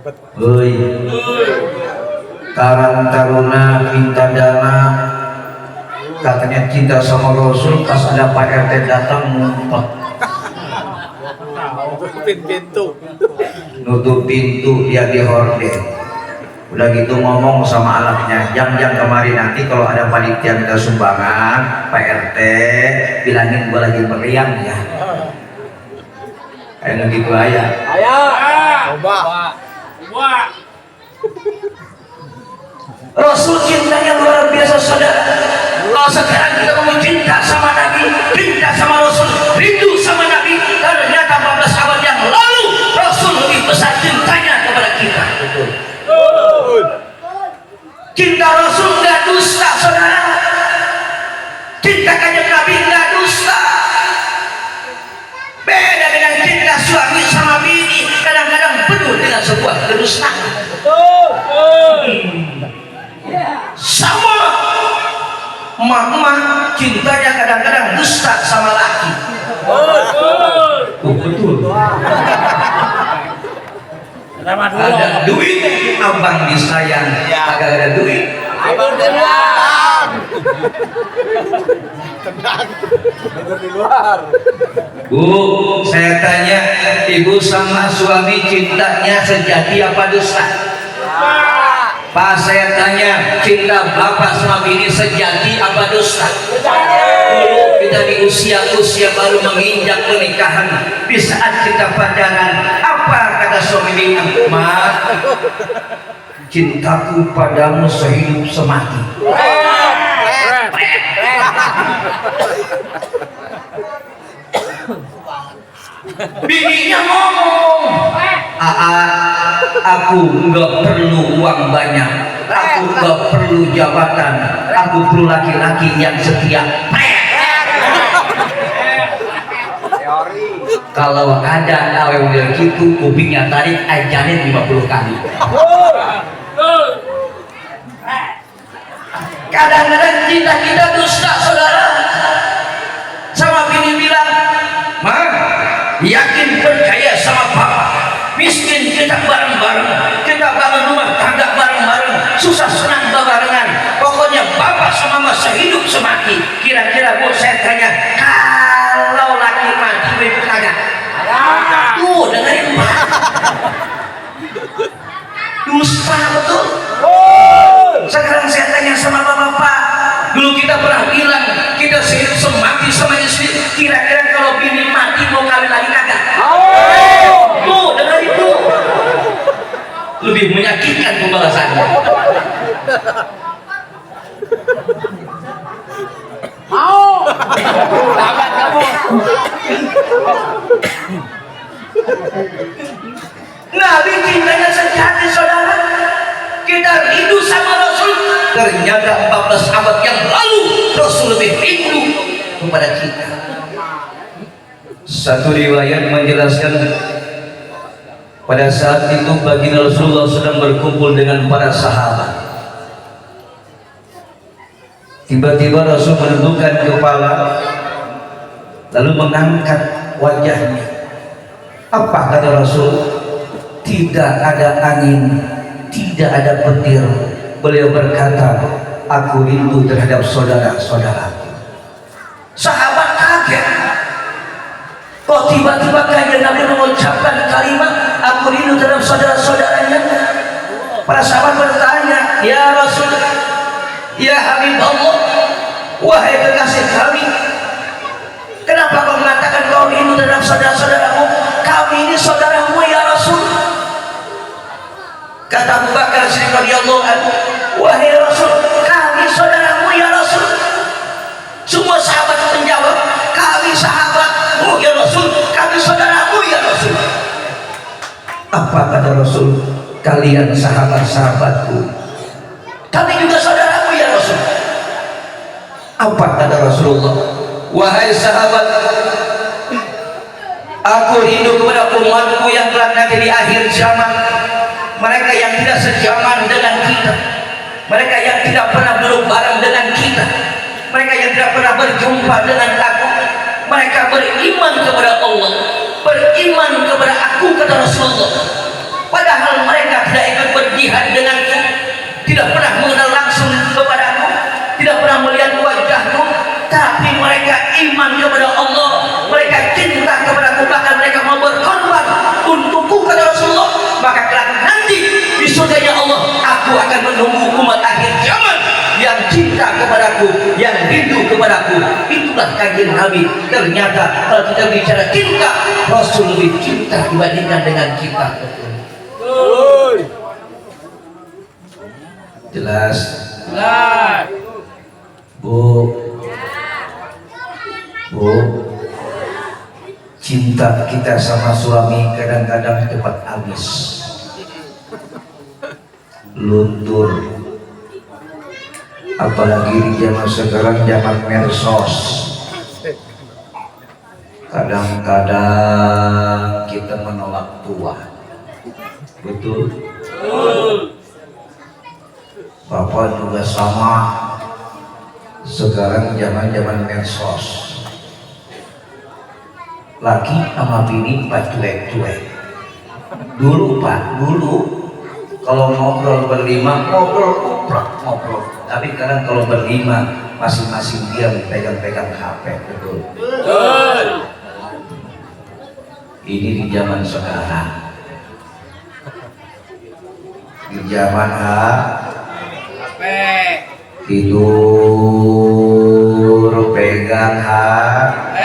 Heuy Karang Taruna minta dana, katanya cinta sama Rasul, pas ada Pak RT datang ngumpet nutup pintu, dia dihorden. Udah gitu ngomong sama anaknya, yang kemarin nanti kalau ada panitia minta sumbangan Pak RT bilangin gua lagi meriang ya. Kayak gitu aja. Coba. Rasul cintanya luar biasa saudara. Kalau sekarang kita mau cinta sama Nabi, cinta sama Rasul, rindu sama Nabi, ternyata 14 abad yang lalu Rasul lebih besar cintanya kepada kita. Betul. Cinta Rasul nggak dusta saudara. Cinta kanjeng Nabi nggak dusta. Beda dengan cinta suami sama bini, kadang-kadang penuh dengan sebuah kedustaan. Sama emak-emak cintanya kadang-kadang dusta sama laki. Betul. Ada duit abang disayang, agak ada duit Abang tenang. Tenang. Tidur di luar. Bu, saya tanya, ibu sama suami cintanya sejati apa dusta? Pak, saya tanya, cinta bapak sama bini sejati apa dusta? Dulu kita di usia baru menginjak pernikahan, di saat kita pacaran, apa kata suami bini? Mak, cintaku padamu sehidup semati. Bininya ngomong, aku nggak perlu uang banyak, aku nggak perlu jabatan, aku perlu laki-laki yang setia. Kalau ada awal gitu, kupingnya tarik, ajarin 50 kali. Kadang-kadang cinta kita dusta saudara. Sama bini bilang, Ma, yakin percaya sama papa, miskin kita bareng-bareng, kita bangun rumah tangga bareng-bareng, susah senang barengan, pokoknya bapak sama mama sehidup semati. Kira-kira bu saya tanya, kalau laki mati ibu kagak? Tuh dengerin Pak, dusta betul. Sekarang saya tanya sama bapak, dulu kita pernah bilang kita sehidup semati sama istri, kira-kira kalau bini mati mau kawin lagi kagak? Tuh dengar itu, lebih menyakitkan pembalasannya. Mau. Lambat kamu. Nabi cintanya sejati saudara. Kita rindu sama Rasul. Ternyata 14 abad yang lalu Rasul lebih rindu kepada kita. Satu riwayat menjelaskan pada saat itu baginda Rasulullah sedang berkumpul dengan para sahabat. Tiba-tiba Rasul menundukkan kepala lalu mengangkat wajahnya. Apa kata Rasul? Tidak ada angin, tidak ada petir. Beliau berkata, aku rindu terhadap saudara-saudaraku. Sahabat kaget. Kok tiba-tiba kanjeng Nabi mengucapkan kalimat aku rindu terhadap saudara-saudaranya? Para sahabat bertanya, ya Rasul, ya Habib Allah, wahai kekasih kami, kenapa kau mengatakan kau rindu terhadap saudara-saudaramu? Kami ini saudaramu ya Rasul. Kata Abu Bakar Siddiq radhiyallahu anhu, wahai Rasul, kami saudaramu ya Rasul. Semua sahabat menjawab, kami sahabatmu ya Rasul, kami saudaramu ya Rasul. Apa kata Rasul? Kalian sahabat-sahabatku, kami juga saudaramu ya Rasul. Apa kata Rasulullah? Wahai sahabat, aku rindu kepada umatku yang kelak nanti di akhir zaman, mereka yang tidak sejaman dengan kita, mereka yang tidak pernah duduk bareng dengan kita, mereka yang tidak pernah berjumpa dengan aku. Mereka beriman kepada Allah, beriman kepada aku, kata Rasulullah, padahal mereka kanjeng Nabi. Ternyata kalau kita bicara cinta, Rasul lebih cinta dibandingkan dengan kita. Jelas? Jelas. Bu, cinta kita sama suami kadang-kadang cepat habis, luntur, apalagi di zaman sekarang, zaman medsos. Kadang-kadang kita menolak tua. Betul? Bapak juga sama. Sekarang zaman medsos, laki sama bini pak cuek-cuek. Dulu kalau ngobrol berlima, ngobrol. Tapi sekarang kalau berlima, masing-masing dia pegang-pegang HP. Betul? Ini di zaman sekarang, di zaman HP, tidur pegang HP,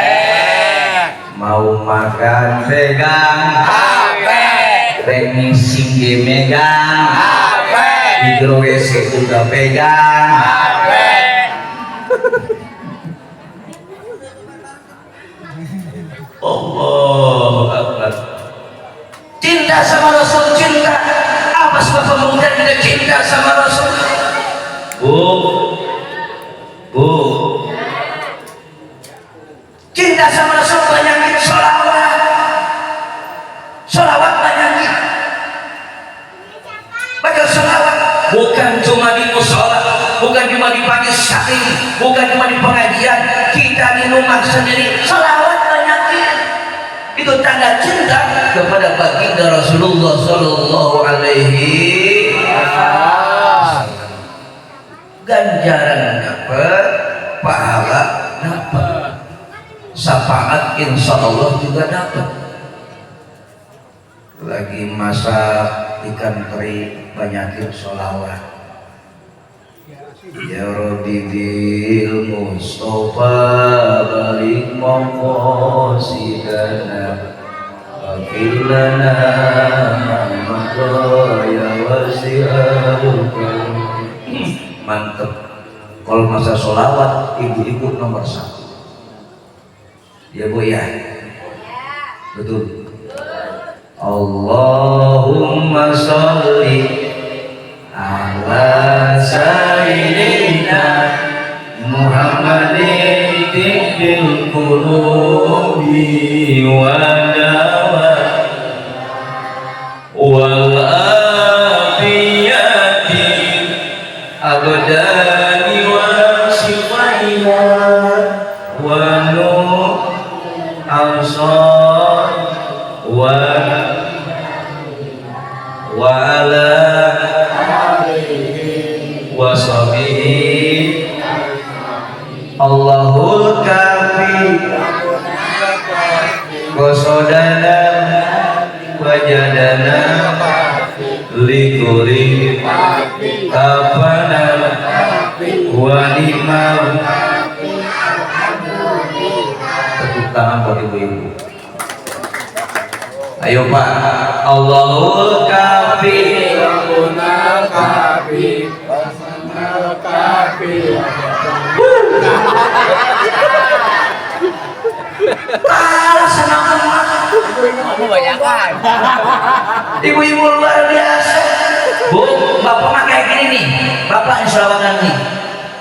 mau makan pegang HP, remisi dia megang HP, hidro WC juga pegang HP. Allahu Akbar. Cinta sama Rasul, cinta apa sebab pemuda tidak cinta sama Rasul? Bu, cinta sama Rasul banyakin sholawat banyakin, baca sholawat. Bukan cuma di musola, bukan cuma di pagi sari, bukan cuma di pengajian, kita di rumah sendiri sholawat banyakin. Itu tanda cinta kepada baginda Rasulullah Sallallahu Alaihi Wasallam. Ganjaran dapat, pahala dapat, syafaat insya Allah juga dapat. Lagi masak ikan teri, banyakin sholawat. Ya Rabbi bil Mustafa balik maqasidana Aghfir lana ya wasi'al karim. Mantep. Kalau masa sholawat, ibu-ibu nomor 1. Ya Bu ya? Betul? Allahumma sholli ala sayyidina Muhammadin tibbil qulubi wa dawa wal afiyati abdani wa sifaiha wa nur ansar wa ala washabihi Allahul kafi qasodana wajadana likuri kafana wanimam. Tepuk tangan buat ibu-ibu. Ayo Pak. Allahul kafi senang banget. Kebanyakan. Ibu-ibu luar biasa. Bu, bapak mah kayak gini nih. Bapak insyaallah nih.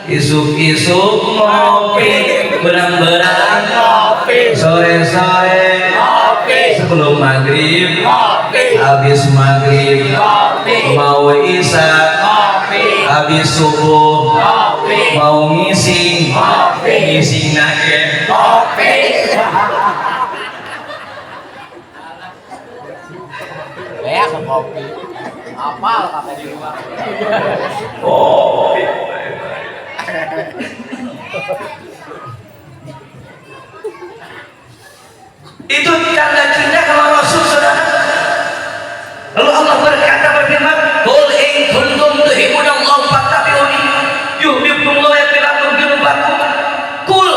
Isuk-isuk ngopi, berang-berang ngopi, sore-sore ngopi, sebelum maghrib ngopi, habis maghrib ngopi, mau isya ngopi, habis subuh ngopi, mau ngising ngopi, ngising nage ngopi. Ya, kopi. Apal kata di rumah. Oh. Itu tanda cinta sama Rasul, saudara. Lalu Allah berkata, berfirman, "Qul in kuntum tuhibbunallaha fattabi'uni yuhibbukumullahu wa yaghfir lakum dzunubakum." Qul,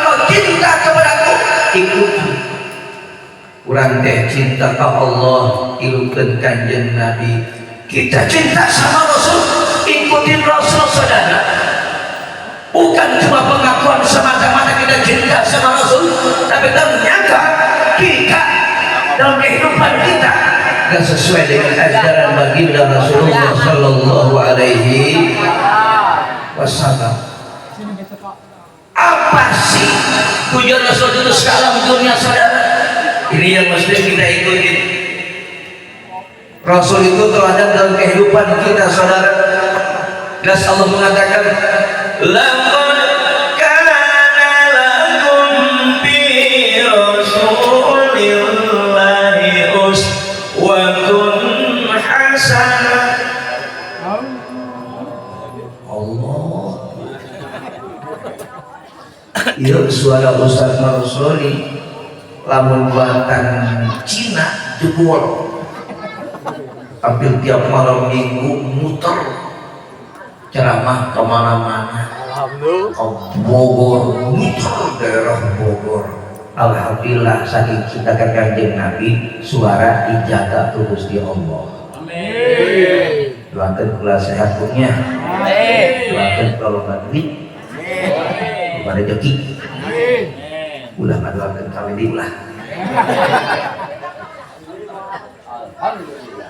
kau cinta kepadaku, ikuti. Urang teh cinta ke Allah, ilukeun kanjeng Nabi. Kita cinta sama Rasul, ikutin Rasul saudara. Bukan cuma pengakuan semata-mata kita cinta sama Rasul, tapi ternyata kita dalam kehidupan kita gak sesuai dengan ajaran baginda Rasulullah Sallallahu Alaihi Wasallam. Apa sih tujuan Rasul itu sekarang dunia saudara? Ini yang mesti kita ikutin. Rasul itu teladan dalam kehidupan kita saudara. Jelas Allah mengatakan, laqad kana lakum fi rasulillahi uswatun hasanah. Allah. Ieu suara Ustaz Marsoli lamun buatan Cina jebol. Hampir tiap malam minggu muter ceramah kemana-mana. Ke Bogor, muter daerah Bogor. Alhamdulillah saking cinta ke kanjeng Nabi, suara dijaga terus di Allah. Amin. Doakan kula sehat punya. Amin. Doakan kalau negeri. Kepada rezeki. Amin. Ulah ngadoakeun kali diulah.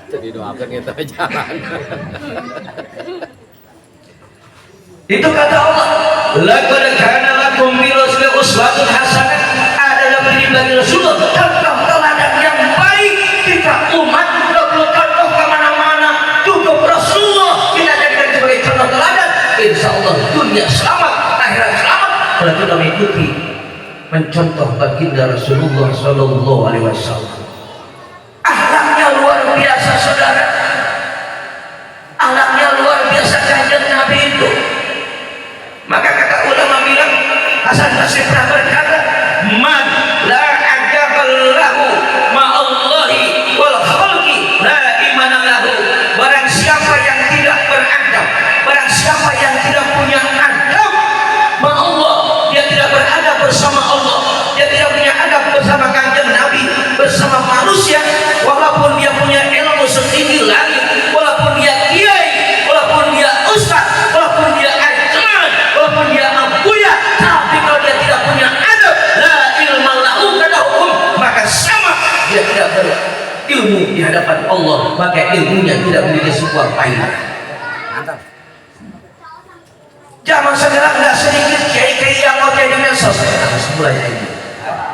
Jadi doakan kita jalan. Itu kata Allah, laqad kana lakum fi rasulillahi uswatun hasanah. Ada dalam diri bagi Rasulullah contoh teladan yang baik. Kita umat contoh kemana-mana cukup Rasulullah kita jadikan sebagai contoh teladan. Insya Allah dunia selamat, akhirat selamat kalau kita mengikuti mencontoh baginda Rasulullah Sallallahu Alaihi Wasallam. Akhlaknya luar biasa saudara. Akhlaknya luar biasa kanjeng Nabi itu. Maka kata ulama bilang, Hasan Basri pernah berkata, man la ajaballahu ma'allahi wal khalqi la imana lahu. Barang siapa yang tidak beradab, barang siapa yang tidak punya adab ma'allah, dia tidak beradab bersama Allah, dia tidak punya adab bersama kanjeng Nabi, bersama manusia, walaupun dia punya ilmu setinggi langit, walaupun dia kiai, walaupun dia ustaz, walaupun dia ajman, walaupun dia ampuya, tapi kalau dia tidak punya adab, la ilma lahu kadahum, maka sama dia tidak berilmu di hadapan Allah, maka ilmunya tidak memiliki sebuah faedah. Zaman sekarang nggak sedikit kiai-kiai yang mau jadi medsos. Harus mulai ini.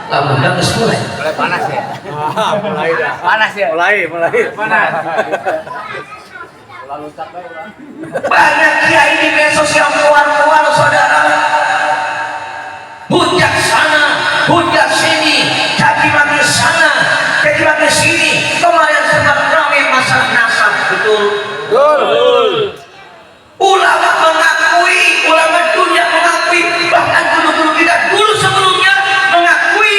Lama nggak mulai. Mulai panas ya. Mulai dah. Panas ya. Mulai panas. Lalu capek lah. Banyak kiai di medsos yang keluar saudara. Hujat sana, hujat sini, caci maki sana, caci maki sini. Kemarin sempat ramai masalah nasab, betul? Betul. Ulama mengakui, ulama dunia mengakui, bahkan guru-guru kita dulu sebelumnya mengakui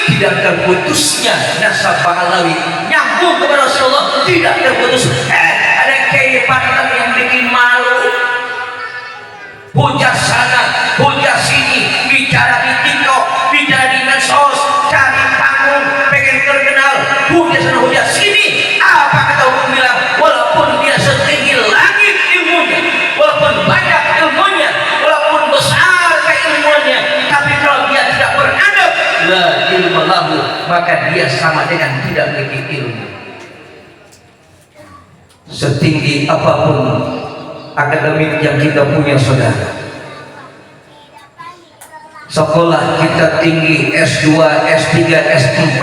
tidak terputusnya nasab Pahlawi nyambung kepada Rasulullah, tidak terputus. Ada kehidupan yang bikin malu. Hujat sana, hujat sini, bicara di TikTok, bicara di medsos, cari panggung, pengen terkenal, hujat sana, hujat sini. Apa kata hukum bilang? Walaupun dia setinggi langit ilmunya, walaupun banyak ilmunya, walaupun besar keilmuannya, tapi kalau dia tidak beradab, la ilmu lahu, maka dia sama dengan tidak memiliki ilmu. Setinggi apapun akademik yang kita punya saudara, sekolah kita tinggi S2, S3, S4,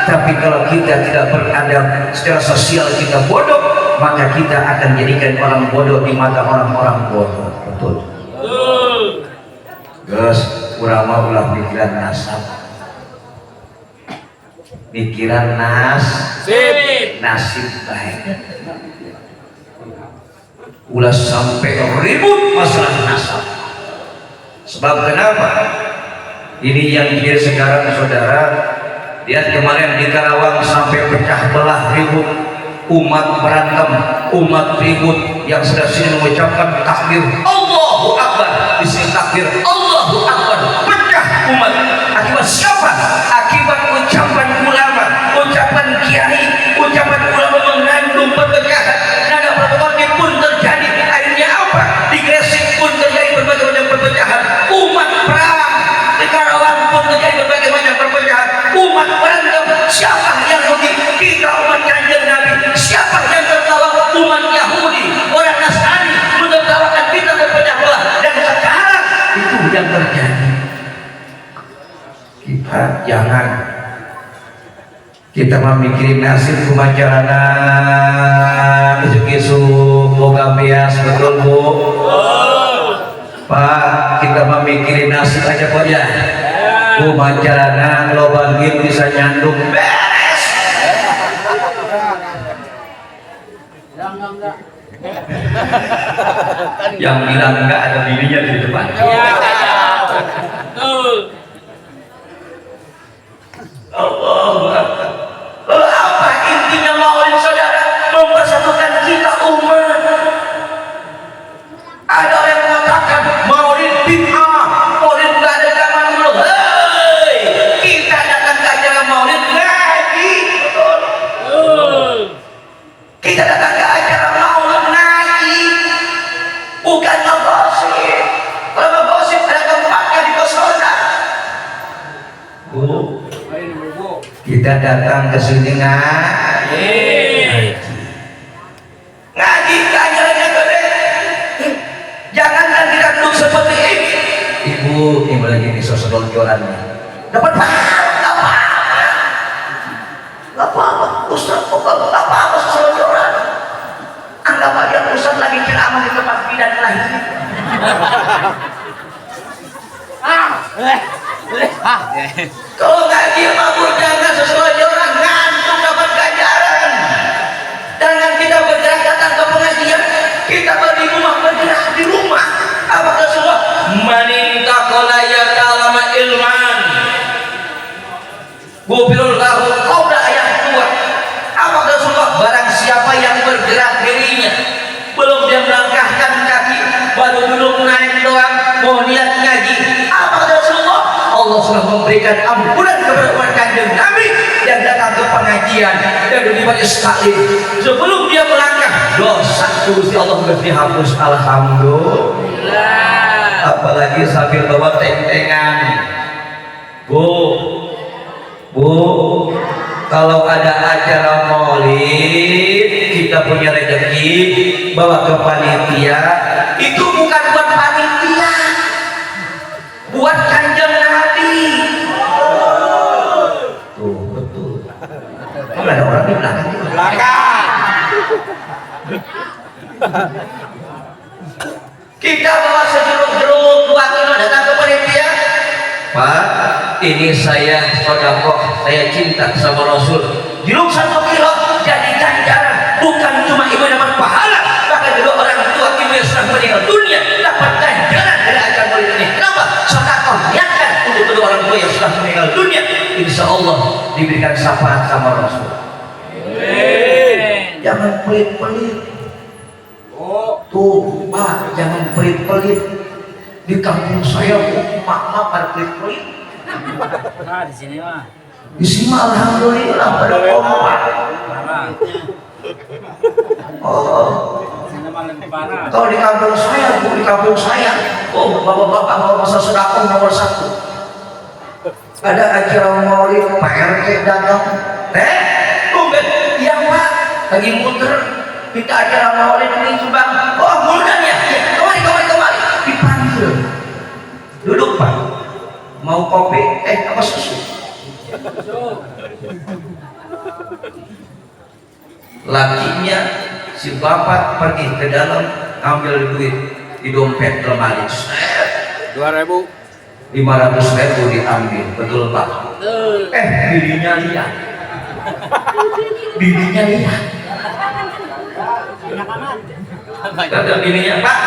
tapi kalau kita tidak beradab, secara sosial kita bodoh, maka kita akan jadikan orang bodoh di mata orang-orang bodoh. Betul? Terus ulama ulah pikiran nasab, pikiran nasib baik. Ulah sampai ribut masalah nasab. Sebab kenapa? Ini yang dia sekarang saudara. Lihat kemarin di Karawang sampai pecah belah ribut, umat berantem, umat ribut, yang sudah sini mengucapkan takbir Allahu Akbar, di sini takbir Allahu Akbar, pecah umat. Akibat siapa? Akibat ucapan ulama, ucapan kiai, ucapan ulama mengandung perpecahan. Nada perpecahan pun terjadi. Akhirnya apa? Di Gresik pun terjadi berbagai macam perpecahan. Umat perang. Di Karawang pun terjadi berbagai macam perpecahan. Umat berantem. Siapa yang rugi? Kita umat Kanjeng Nabi. Siapa yang tertawa? Umat Yahudi, orang Nasrani menertawakan kita berpecah belah. Dan sekarang itu yang terjadi. Kita memikirin nasib kumacarana isu-isu boga bias, betul Bu? Pak, kita memikirin nasib aja kok ya. Kumacarana loba gitu bisa nyandung beres. Yang bilang enggak ada bininya di depan. Allah. Apa intinya maulid saudara? Mempersatukan kita umat. Ada orang yang mengatakan maulid bid'ah, maulid nggak ada zaman dulu. Hei, kita datang ke acara maulid ngaji, betul. Kita datang ke acara maulid ngaji, bukan ngegosip. Kalau ngegosip ada tempatnya di pesona. Bu, kita datang ke sini ngaji ajarannya gede. Jangankan kita duduk seperti ini. Ibu lagi nih sosok jualannya. Dapat apa? Ustaz, nggak apa-apa sosok jualan. Anggap aja Ustaz lagi ceramah di tempat bidan lain. Kalau ngaji mabuk jangan sesuai orang, ngantuk dapat ganjaran. Jangan kita bergerak datang ke pengajian, kita di rumah bergerak di rumah. Apakah semua manintaqala ya'lama ilman gufirul lahu qawla ayat 2. Apakah semua barang siapa yang bergerak dirinya belum dia melangkahkan kaki, baru duduk naik doang mau niat ngaji, apakah semua Allah sudah memberikan ampunan kepada umat Kanjeng Nabi yang datang ke pengajian dan beribadah sekali sebelum dia melangkah dosa Gusti Allah sudah dihapus, alhamdulillah. Apalagi sambil bawa tentengan. Bu, kalau ada acara maulid kita punya rezeki bawa ke panitia, itu bukan buat panitia, buat Kanjeng Nabi. Tuh, betul. Kalau ada orang di belakang. Kita bawa sejeruk-jeruk 2 kilo datang ke panitia. Pak, ini saya sedekah, saya cinta sama Rasul. Jeruk 1 kilo jadi ganjaran, bukan cuma ibu dapat pahala, bahkan juga orang tua ibu yang sudah meninggal dunia dapat ganjaran dari acara maulid ini. Kenapa? Sedekah niatkan untuk kedua orang tua yang sudah meninggal dunia, insya Allah diberikan syafaat sama Rasul. Jangan pelit-pelit. Tuh Pak, jangan pelit-pelit. Di kampung saya mak pada pelit-pelit. Di sini mah. Di sini mah alhamdulillah pada kompak. Kalau di kampung saya, bapak-bapak mau masa sedekah nomor 1. Ada acara maulid Pak RT dagang. Iya Pak, lagi muter. Kita acara maulid ini Subang. Oh, muldan ya? Kemari. Dipanggil. Duduk Pak. Mau kopi? Apa susu? Lakinya si bapak pergi ke dalam ambil duit di dompet lemari. 500.000 diambil, betul Pak? Bininya lihat. Kata bininya, Pak,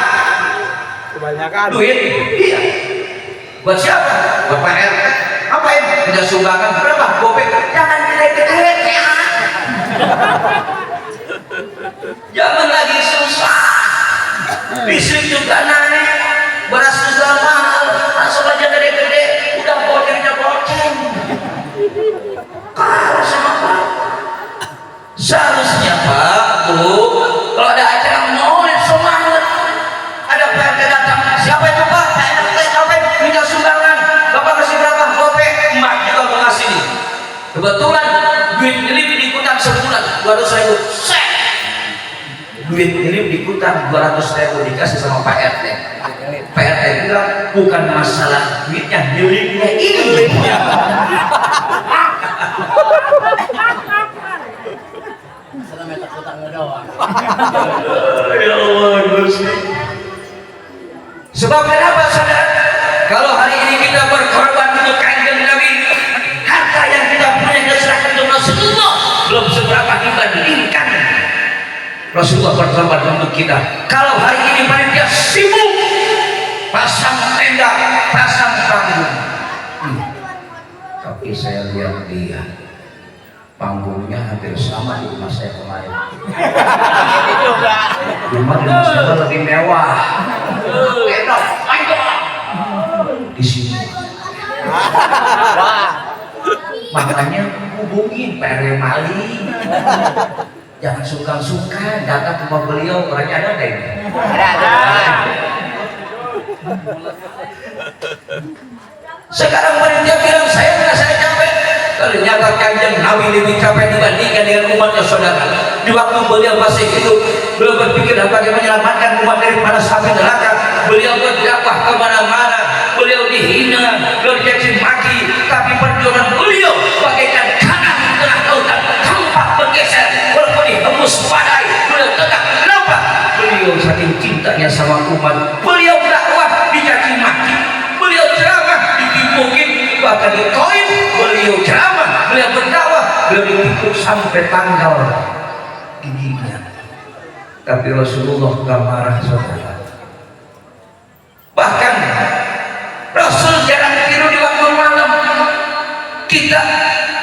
kebanyakan duit. Iya. Buat siapa? Buat Pak RT. Apa ini? Punya sumbangan berapa? Gopek. Jangan gede-gede ya. Jangan lagi susah. Listrik juga naik, beras juga mahal. Langsung aja gede-gede. Udah kalah sama Pak. Seharusnya Pak, Bu, kalau ada acara mau semangat, ada PRT datang, siapa itu Pak? PRT apa? Minta sumbangan, Bapak kasih berapa? Gope, Mak juga mau ngasih. Kebetulan duit ini diikutan sebulan 200.000. Set. Duit ini diikutan 200.000 dikasih sama Pak RT. Pak RT bilang bukan masalah duitnya, nyelipnya ini. Selama takutang doang. Ya Allah, Gusti. Sebab kenapa saudara? Kalau hari ini kita berkorban untuk kanjeng Nabi, harta yang kita punya kita serahkan untuk Rasulullah, belum seberapa dibandingkan Rasulullah berkorban untuk kita. Kalau hari ini panitia sibuk pasang tenda, pasang panggung, tapi saya lihat dia panggungnya hampir sama di rumah saya kemarin. Ini juga. Cuma di rumah saya lebih mewah. Enak, di sini. Wah. Makanya hubungin Pak RW Mali. Jangan sungkan-sungkan datang ke rumah beliau, orangnya ada deh. Ada. Sekarang panitia bilang saya capek. Ternyata kanjeng Nabi lebih capek dibandingkan dengan umatnya saudara. Di waktu beliau masih hidup, beliau berpikir bagaimana menyelamatkan umat dari panas api neraka. Beliau berdakwah kemana-mana, beliau dihina, beliau dicaci maki, tapi perjuangan beliau bagaikan kanan di tengah lautan tanpa bergeser, walaupun dihembus badai, beliau tetap. Kenapa? Beliau saking cintanya sama umat. Beliau dakwah dicaci maki, beliau ceramah ditimpukin, bahkan dikoin. Beliau ceramah, beliau berdakwah, beliau ditipu sampai tanggal giginya. Tapi Rasulullah gak marah saudara. Bahkan Rasul jarang tidur di waktu malam. Kita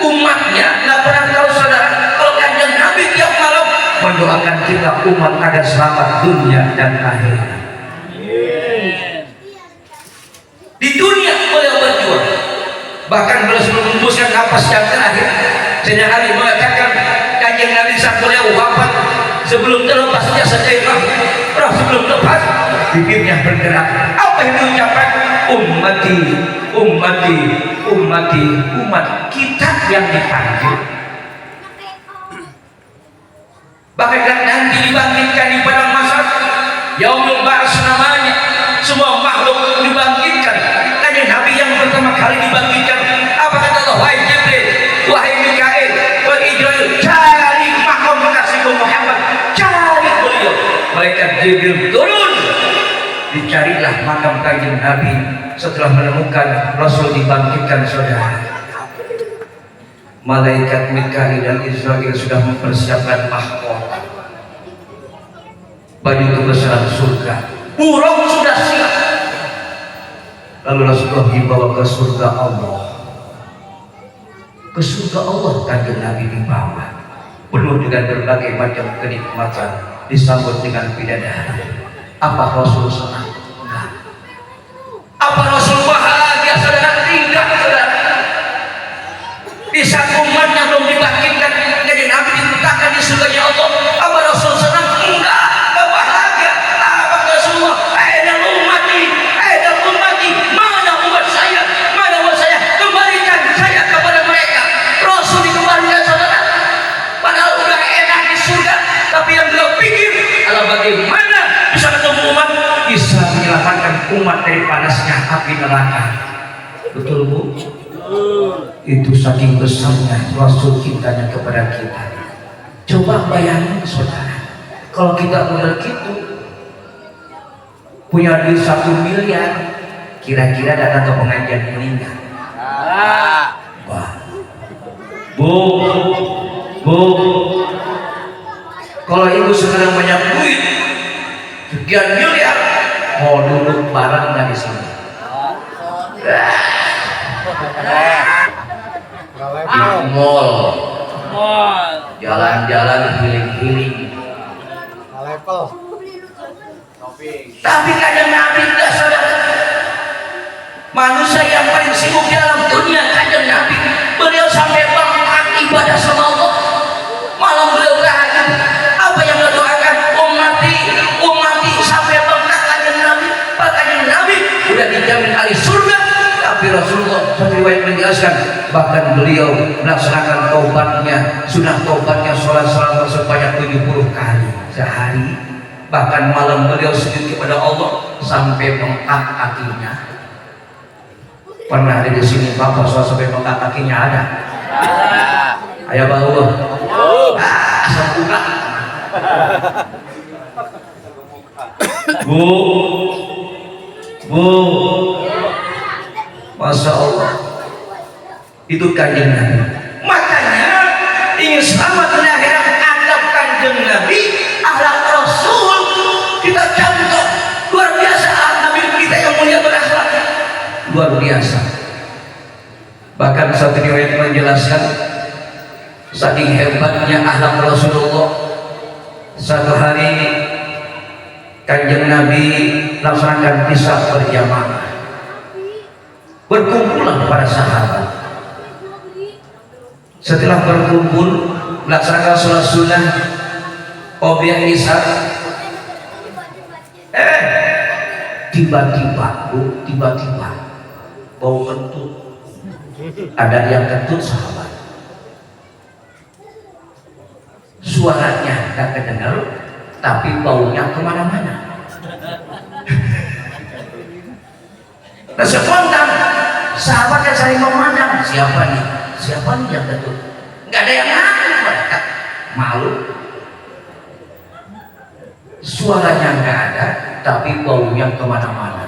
umatnya gak pernah tahu saudara, kalau kanjeng Nabi tiap malam mendoakan kita umat agar selamat dunia dan akhirat. Di dunia beliau berjuang, bahkan beliau sebelum menghembuskan nafas yang terakhir, Sayyidina Ali mengatakan kanjeng Nabi saat beliau wafat, sebelum terlepasnya secair roh sebelum lepas, bibirnya bergerak. Apa yang diucapkan? Ummati, ummati, ummati, umat kita yang dipanggil. Bahkan nanti dibangkitkan di padang mahsyar, yaumul ba'ats namanya, semua makhluk dibangkitkan. Kanjeng Nabi yang pertama kali dibangkitkan, apa kata Allah? Wahai Jibril, wahai Mikail, wahai Israil, cari makhluk kekasihku Muhammad, cari beliau. Malaikat Jibril turun, dicarilah makam kanjeng Nabi. Setelah menemukan Rasul dibangkitkan saudara, malaikat Mikail dan Israil sudah mempersiapkan mahkota, baju kebesaran surga, burung sudah siap. Lalu Rasulullah dibawa ke surga Allah. Ke surga Allah kanjeng Nabi dibawa, penuh dengan berbagai macam kenikmatan, disambut dengan bidadari. Apa Rasul senang? Enggak. Apa Rasul bahagia? Saudara, tidak saudara. Di saat umatnya belum dibangkitkan, kanjeng Nabi diletakkan di surganya Allah. Apa Rasul senang? Enggak. Enggak bahagia. Apa Rasulullah? Aina ummati, aina ummati, mana umat saya, mana umat saya, kembalikan saya kepada mereka. Rasul dikembalikan saudara, padahal udah enak di surga, tapi yang beliau pikir adalah bagaimana bisa ketemu umat, bisa menyelamatkan umat dari panasnya api neraka. Betul Bu? Itu saking besarnya Rasul cintanya kepada kita. Coba bayangin saudara, kalau kita modal gitu, punya duit 1 miliar, kira-kira datang ke pengajian meninggal. Wah, Bu, kalau ibu sekarang banyak duit sekian miliar, mau duduk bareng nggak di sini? Di mall, jalan-jalan healing. Tapi kadang Nabi tidak saudara, manusia yang paling sibuk di dalam dunia kanjeng Nabi. Beliau sampai bangkit menjelaskan bahkan beliau melaksanakan taubatnya, sunah taubatnya sholat sebanyak 70 kali sehari. Bahkan malam beliau sujud kepada Allah sampai bengkak kakinya. Pernah ada di sini bapak sholat sampai bengkak kakinya ada? Ayah bau. Sempurna. Bu, Masya Allah, itu kanjeng Nabi. Makanya ingin selamat di akhirat, adab kanjeng Nabi, akhlak Rasul kita contoh luar biasa. Nabi kita yang mulia berakhlak luar biasa. Bahkan satu riwayat menjelaskan saking hebatnya akhlak Rasulullah, satu hari kanjeng Nabi laksanakan kisah berjamaah, berkumpullah para sahabat. Setelah berkumpul melaksanakan sholat sunnah obyek isya, tiba-tiba bau kentut. Ada yang kentut sahabat, suaranya tak kedengar tapi baunya kemana-mana. Nah spontan sahabatnya saling memandang, siapa nih yang kentut? Nggak ada yang ngaku, mereka malu. Suaranya nggak ada tapi baunya kemana-mana.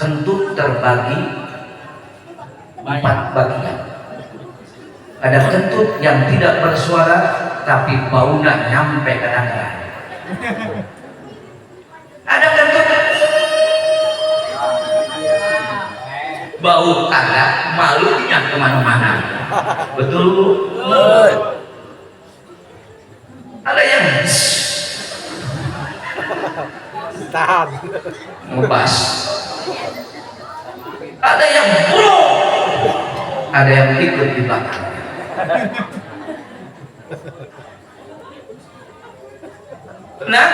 Kentut terbagi 4 bagian. Ada kentut yang tidak bersuara tapi baunya nyampe ke dada. Ada kentut bau ada, malunya kemana-mana. Betul Bu? Ada yang tahan ngebas, ada yang buruk, ada yang ikut di belakang. Nah,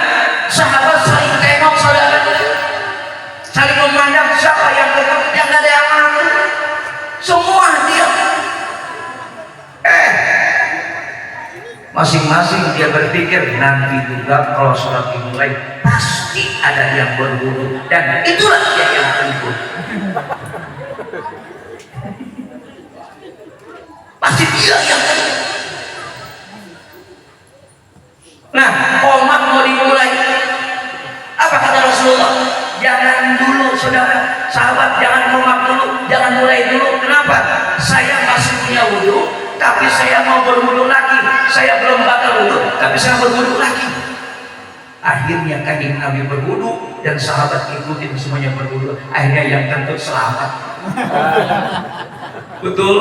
sahabat saling tengok saudara, saling memandang siapa yang tetap, yang ada yang ngaku, semua diam. Masing-masing dia berpikir nanti juga kalau sholat dimulai pasti ada yang berwudu dan itulah dia yang ikut. Pasti dia yang ikut. Nah, qomat mau dimulai. Apa kata Rasulullah? Jangan dulu saudara, sahabat, jangan qomat dulu, jangan mulai dulu. Kenapa? Saya masih punya wudu, tapi saya mau berwudu lagi. Saya belum bakal wudu, tapi saya berwudu lagi. Akhirnya kanjeng Nabi berwudu dan sahabat ikutin semuanya berwudu. Akhirnya yang kentut selamat. Betul?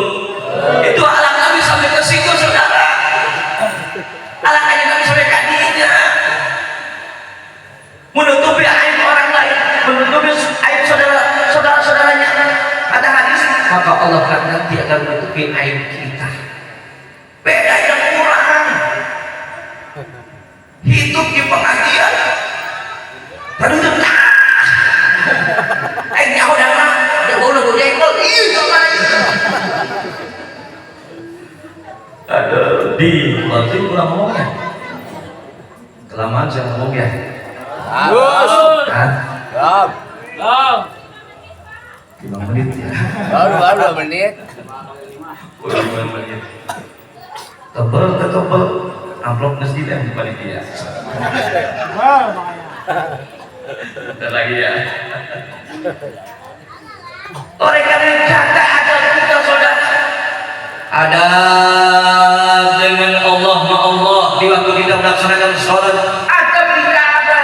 Itu akhlak Nabi sampai ke situ saudara. Akhlak kanjeng Nabi sampai ke dirinya. Menutupi aib orang lain, menutupi aib saudara-saudaranya. Kata hadis, maka Allah nanti akan menutupi aib kita. Beda yang kurang hidup di pengajian baru dengar nyawa darah dia boleh jengkol ada di berarti kurang ngomongnya kelamaan saya ngomong ya Belum 5 menit ya baru 2 menit tebel amplop masjid yang panitia. Bentar lagi ya. Oleh karena kata adab kita saudara, adab dengan Allah di waktu kita melaksanakan sholat, adab kita ada.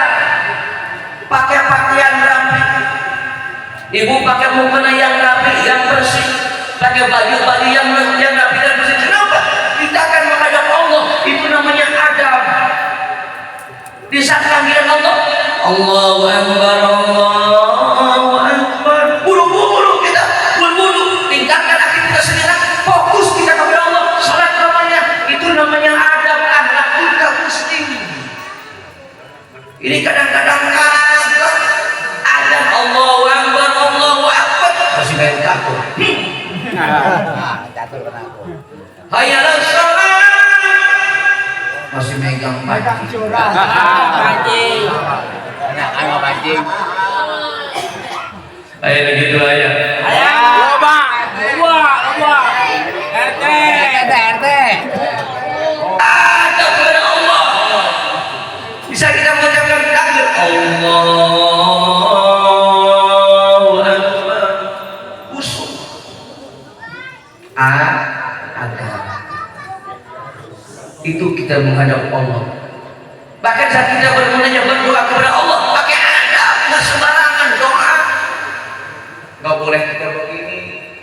Pakai pakaian rapi, ibu pakai mukena yang rapi, yang bersih, pakai baju yang rapi dan bersih. Kenapa? Kita akan menghadap Allah, itu namanya adab. Di saat panggilan Allah, Allahu Akbar, Allahu Akbar, buru-buru kita buru-buru tinggalkan aktivitas sejenak, fokus kita kepada Allah. Salat namanya, itu namanya adab, akhlak kita muslim. Ini kadang-kadang adab Allahu Akbar, Allahu Akbar masih main kartu. Jatuh kena aku. Hayalah sholat. Masih megang pancing. Pancing. Enak ayo pancing. Ayo gitu aja. Ayo. Coba. RT. Ada kepada Allah. Bisa kita mengucapkan takbir Allahu Akbar. Usul. Ada. Itu kita menghadap Allah. Bahkan saat kita bermunajat berdoa kepada Allah pakai adab, nggak sembarangan doa. Nggak boleh kita begini,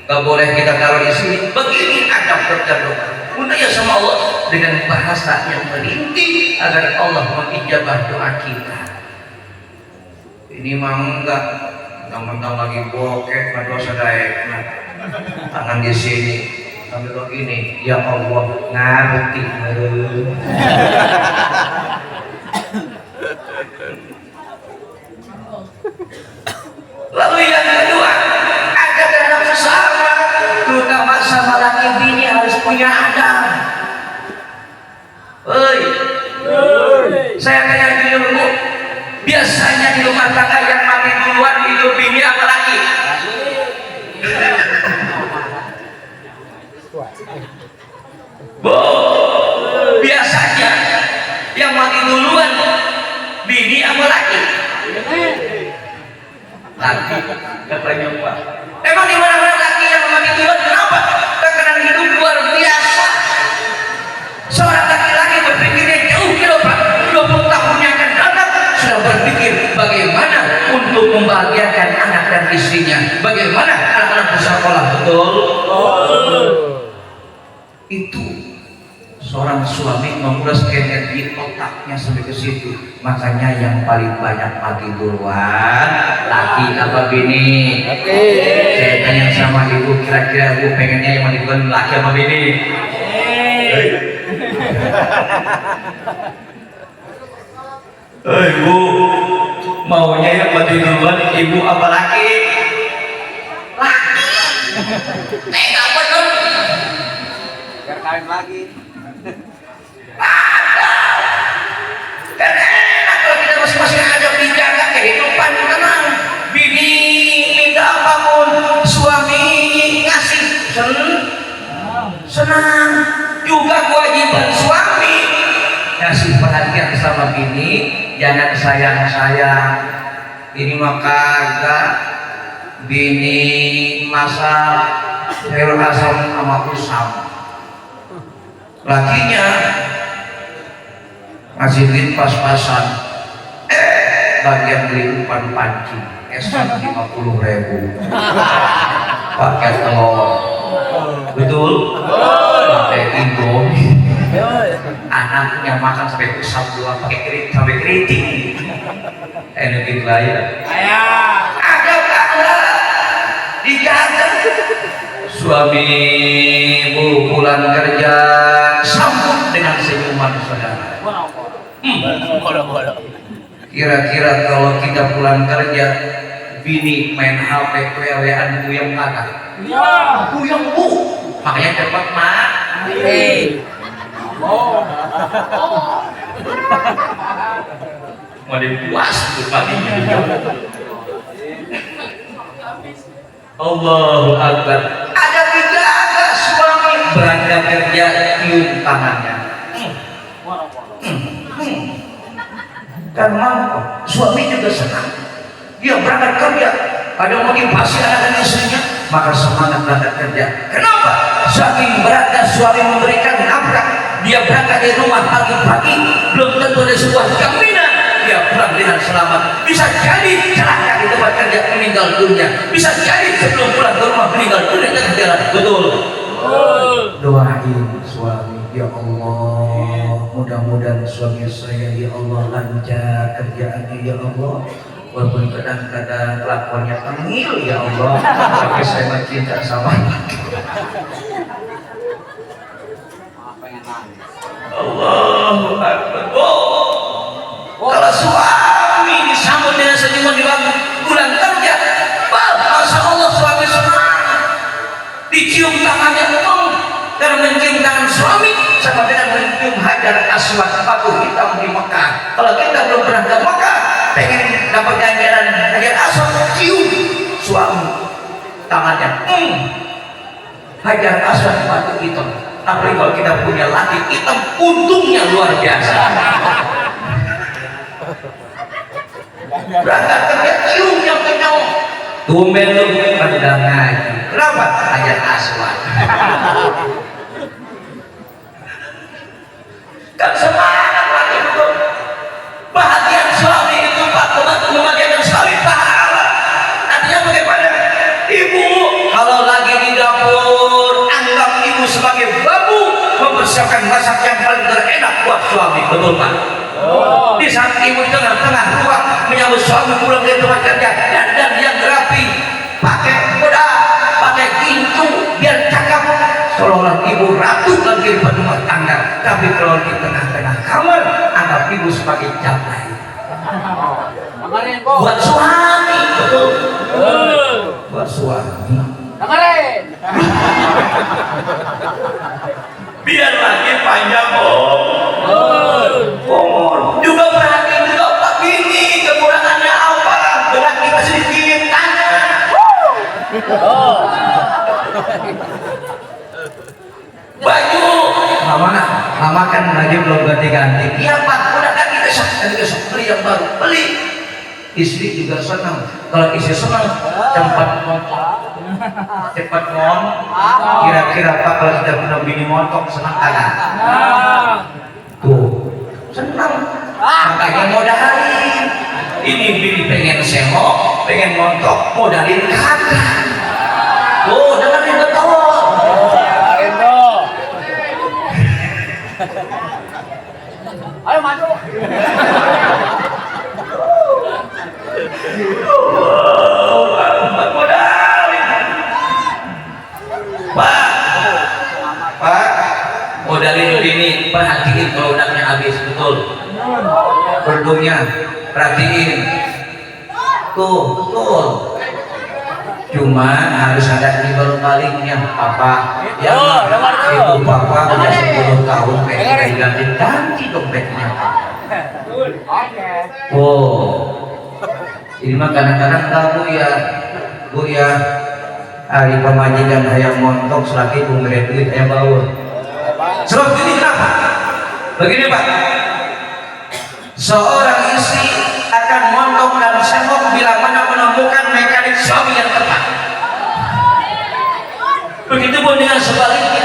nggak boleh kita taruh di sini. Begini adab berdoa. Munajat sama Allah dengan bahasa yang merintih agar Allah mengijabah doa kita. Ini mah enggak, mentang-mentang lagi bokeh, berdoa sedaya. Tangan di sini. Sambil begini, ya Allah ngerti. Lalu yang kedua, ada terhadap sesama, terutama sama laki bini harus punya adab. Saya tanya dulu, biasanya di rumah tangga yang mati duluan itu bini apa laki? Biasanya yang mati duluan bini apa laki? Laki, katanya Pak. Emang di mana-mana laki yang mati duluan? Kenapa? Tekanan hidup luar biasa. Seorang laki-laki berpikirnya jauh ke depan, 20 tahun yang akan datang sudah berpikir bagaimana untuk membahagiakan anak dan istrinya, bagaimana anak-anak bersekolah, betul? Itu seorang suami menguras energi otaknya sampai ke situ. Makanya yang paling banyak mati duluan laki apa bini? Saya tanya sama ibu, kira-kira ibu pengennya yang mati duluan laki apa bini? Ibu maunya yang mati duluan ibu apa laki? Laki. Tega bener. Biar kawin lagi. Ada. Dan enak kalau kita masing-masing ada dijaga kehidupan tenang. Bini minta apapun, suami ngasih senang. Juga kewajiban suami ngasih perhatian sama bini, jangan sayang-sayang. Ini mah kagak. Bini masak sayur asam sama usam. Lakinya ngasih duit pas-pasan, bagian beli umpan pancing esok 50.000 pakai telur, betul? Pakai indomie, anaknya makan sampai usap doang pakai keriting sampai keriting. Enak gitu lah ya. Ada dijaga. Suami ibu pulang kerja sambut dengan senyuman saudara. Kira-kira kalau kita pulang kerja bini main HP wewean kuyang kagak? Iya, kuyang bu. Makanya cepat mak. Mau dipuas tuh paginya. Allahu Akbar. Ada dijaga suami berangkat kerja cium tangannya. Karena suami juga senang. Dia berangkat kerja, ada motivasi anak dan istrinya, maka semangat berangkat kerja. Kenapa? Saking beratnya suami memberikan nafkah, dia berangkat dari rumah pagi-pagi, belum tentu ada sebuah jaminan dia pulang dengan selamat. Bisa jadi celaka di tempat kerja meninggal dunia, bisa jadi sebelum pulang ke rumah meninggal dunia dan jalan. Betul. Doain suami, ya Allah, mudah-mudahan suami saya ya Allah lancar kerjaannya ya Allah, walaupun kadang-kadang kelakuannya tengil ya Allah, tapi saya cinta sama Allahu Akbar. Kalau suami disambut dengan senyuman di pulang kerja, masya Allah suami senang, dicium suaminya karena mencium tangan suami sama dengan mencium Hajar Aswad batu hitam di Mekah. Kalau kita belum pernah ke Mekah, pengen dapat ganjaran Hajar Aswad, cium suami tangannya, Hajar Aswad batu hitam. Tapi kalau kita punya laki hitam, untungnya luar biasa. Berangkat kerja cium yang kenyang. Tumben lu pada ngaji. Kenapa? Hajar Aswad. Kan semangat lagi itu. Bahagian suami itu Pak, membahagiakan suami pahala. Artinya bagaimana? Ibu kalau lagi di dapur, anggap ibu sebagai babu mempersiapkan masak yang paling terenak buat suami, betul Pak? Di saat ibu di tengah-tengah ruang menyambut suami pulang dari tempat kerja dan yang rapi, pakai kuda, pakai gintu biar cakep, seolah ibu ratu dalam kehidupan rumah tangga. Tapi kalau di tengah-tengah kamar, anggap ibu sebagai jamai buat suami, betul? Buat suami. Dengerin. Biar lagi panjang juga perhatian juga Pak Bini, kekurangannya apa? Berarti masih dikirim tanya. Baju mama kan lagi belum ganti-ganti. Iya Pak, udah ganti besok beli yang baru, beli. Istri juga senang. Kalau istri senang cepat ngon. Kira-kira Pak kalau sudah punya bini montok senang kagak? Tuh senang, makanya modalin. Ini bini pengen sengok, pengen montok, modalin kagak. Tuh dengerin betul. Ayo maju. Pak, modalin bini, perhatiin kalau udangnya habis, betul. Kerudungnya perhatiin. Tuh, betul. Cuman harus ada timbal baliknya, Papa. Ya, ibu Papa udah 10 tahun pengen ganti dompetnya. Ini mah kadang-kadang tahu Bu ya, hari pemajikan hayang montok selagi pemberi duit ayam baur. Sebab ini kenapa? Begini Pak, seorang istri akan montok dan sengok bila mana menemukan mekanik suami yang tepat. Begitupun dengan sebaliknya,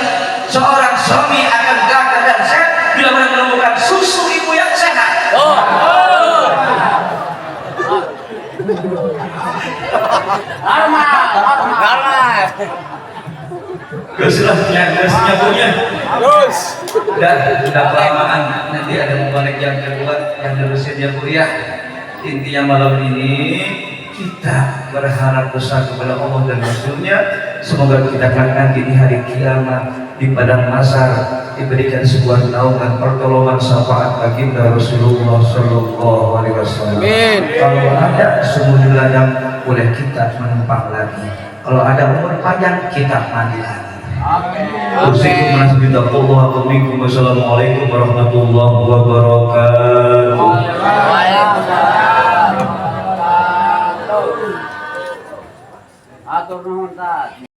seorang suami akan gagah dan sehat bila mana menemukan susu ibu yang sehat. Normal. Gasnya punya. Udah kelamaan. Nanti ada balik yang kedua yang terusin kuliah. Intinya malam ini kita berharap besar kepada Allah dan Rasulnya. Semoga kita nanti di hari kiamat di padang mahsyar diberikan sebuah naungan pertolongan syafaat baginda Rasulullah Shallallahu Alaihi Wasallam. Kalau ada sumur ladang boleh kita menumpang lagi. Kalau ada umur panjang kita mandi lagi. Wassalamualaikum warahmatullahi wabarakatuh. Atur nuhun.